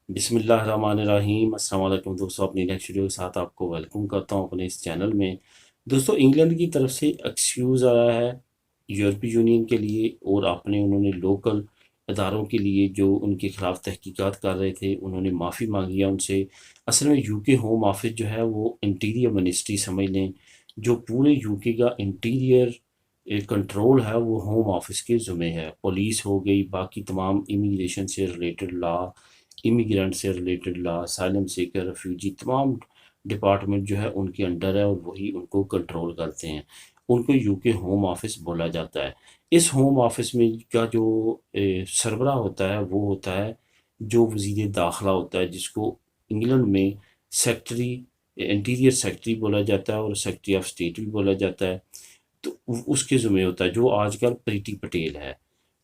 بسم اللہ الرحمن الرحیم۔ السلام علیکم دوستوں، اپنی نیکسٹ ویڈیو کے ساتھ آپ کو ویلکم کرتا ہوں اپنے اس چینل میں۔ دوستوں، انگلینڈ کی طرف سے ایکسکیوز آیا ہے یورپی یونین کے لیے، اور انہوں نے لوکل اداروں کے لیے جو ان کے خلاف تحقیقات کر رہے تھے انہوں نے معافی مانگی ہے ان سے۔ اصل میں یو کے ہوم آفس جو ہے وہ انٹیریئر منسٹری سمجھ لیں، جو پورے یو کے کا انٹیریئر کنٹرول ہے وہ ہوم آفس کے ذمہ ہے۔ پولیس ہو گئی، باقی تمام امیگریشن سے ریلیٹڈ لا، امیگرینٹ سے ریلیٹڈ لا، اسائلم سیکر، ریفیوجی، تمام ڈپارٹمنٹ جو ہے ان کے انڈر ہے، اور وہی ان کو کنٹرول کرتے ہیں۔ ان کو یو کے ہوم آفس بولا جاتا ہے۔ اس ہوم آفس میں کا جو سربراہ ہوتا ہے وہ ہوتا ہے جو وزیر داخلہ ہوتا ہے، جس کو انگلینڈ میں سیکٹری، انٹیریئر سیکٹری بولا جاتا ہے، اور سیکٹری آف اسٹیٹ بھی بولا جاتا ہے۔ تو اس کے ذمہ ہوتا ہے، جو آج کل پریٹی پٹیل ہے۔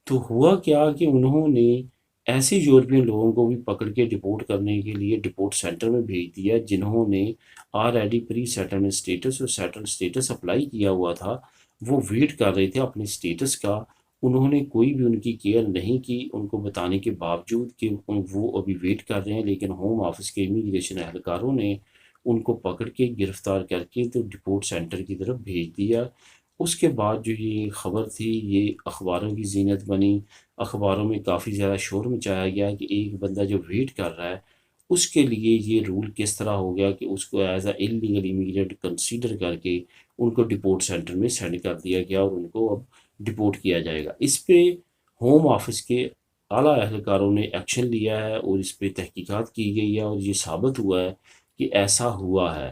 تو ہوا کیا کہ انہوں نے ایسے یورپین لوگوں کو بھی پکڑ کے ڈپورٹ کرنے کے لیے ڈپورٹ سینٹر میں بھیج دیا، جنہوں نے آلریڈی پری سیٹلمنٹ سٹیٹس اور سیٹل سٹیٹس اپلائی کیا ہوا تھا۔ وہ ویٹ کر رہے تھے اپنے سٹیٹس کا۔ انہوں نے کوئی بھی ان کی کیئر نہیں کی، ان کو بتانے کے باوجود کہ وہ ابھی ویٹ کر رہے ہیں، لیکن ہوم آفس کے امیگریشن اہلکاروں نے ان کو پکڑ کے گرفتار کر کے تو ڈپورٹ سینٹر کی طرف بھیج دیا۔ اس کے بعد جو یہ خبر تھی یہ اخباروں کی زینت بنی، اخباروں میں کافی زیادہ شور مچایا گیا کہ ایک بندہ جو ویٹ کر رہا ہے اس کے لیے یہ رول کس طرح ہو گیا کہ اس کو as a illegal immigrant consider کر کے ان کو ڈپورٹ سینٹر میں سینڈ کر دیا گیا، اور ان کو اب ڈپورٹ کیا جائے گا۔ اس پہ ہوم آفس کے اعلیٰ اہلکاروں نے ایکشن لیا ہے، اور اس پہ تحقیقات کی گئی ہے، اور یہ ثابت ہوا ہے کہ ایسا ہوا ہے۔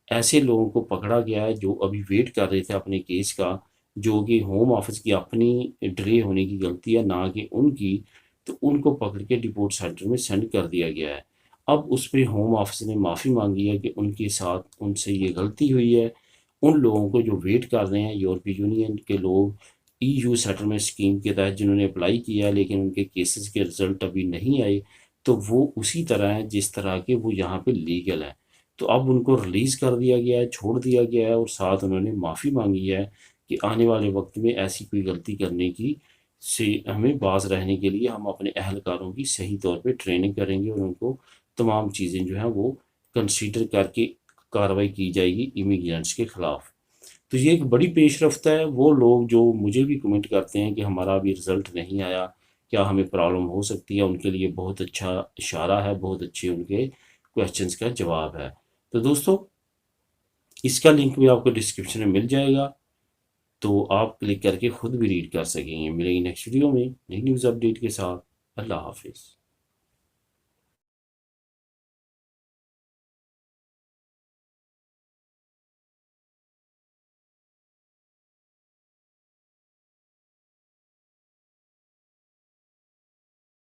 ایسے لوگوں کو پکڑا گیا ہے جو ابھی ویٹ کر رہے تھے اپنے کیس کا، جو کہ ہوم آفس کی اپنی ڈرے ہونے کی غلطی ہے نہ کہ ان کی۔ تو ان کو پکڑ کے ڈپورٹ سینٹر میں سینڈ کر دیا گیا ہے۔ اب اس پہ ہوم آفس نے معافی مانگی ہے کہ ان کے ساتھ ان سے یہ غلطی ہوئی ہے۔ ان لوگوں کو جو ویٹ کر رہے ہیں یورپی یونین کے لوگ، ای یو سیٹلمنٹ اسکیم کے تحت جنہوں نے اپلائی کیا ہے لیکن ان کے کیسز کے رزلٹ ابھی نہیں آئے، تو وہ اسی طرح ہیں جس طرح کے وہ یہاں پہ لیگل ہیں۔ تو اب ان کو ریلیز کر دیا گیا ہے، چھوڑ دیا گیا ہے، اور ساتھ انہوں نے معافی مانگی ہے کہ آنے والے وقت میں ایسی کوئی غلطی کرنے کی سے ہمیں باز رہنے کے لیے ہم اپنے اہلکاروں کی صحیح طور پہ ٹریننگ کریں گے، اور ان کو تمام چیزیں جو ہیں وہ کنسیڈر کر کے کارروائی کی جائے گی امیگرینٹس کے خلاف۔ تو یہ ایک بڑی پیش رفت ہے۔ وہ لوگ جو مجھے بھی کمنٹ کرتے ہیں کہ ہمارا ابھی رزلٹ نہیں آیا، کیا ہمیں پرابلم ہو سکتی ہے، ان کے لیے بہت اچھا اشارہ ہے، بہت اچھے ان کے کویشچنس کا جواب ہے۔ تو دوستو، اس کا لنک بھی آپ کو ڈسکرپشن میں مل جائے گا، تو آپ کلک کر کے خود بھی ریڈ کر سکیں گے۔ ملیں گے نیکسٹ ویڈیو میں نئی نیوز اپڈیٹ کے ساتھ۔ اللہ حافظ۔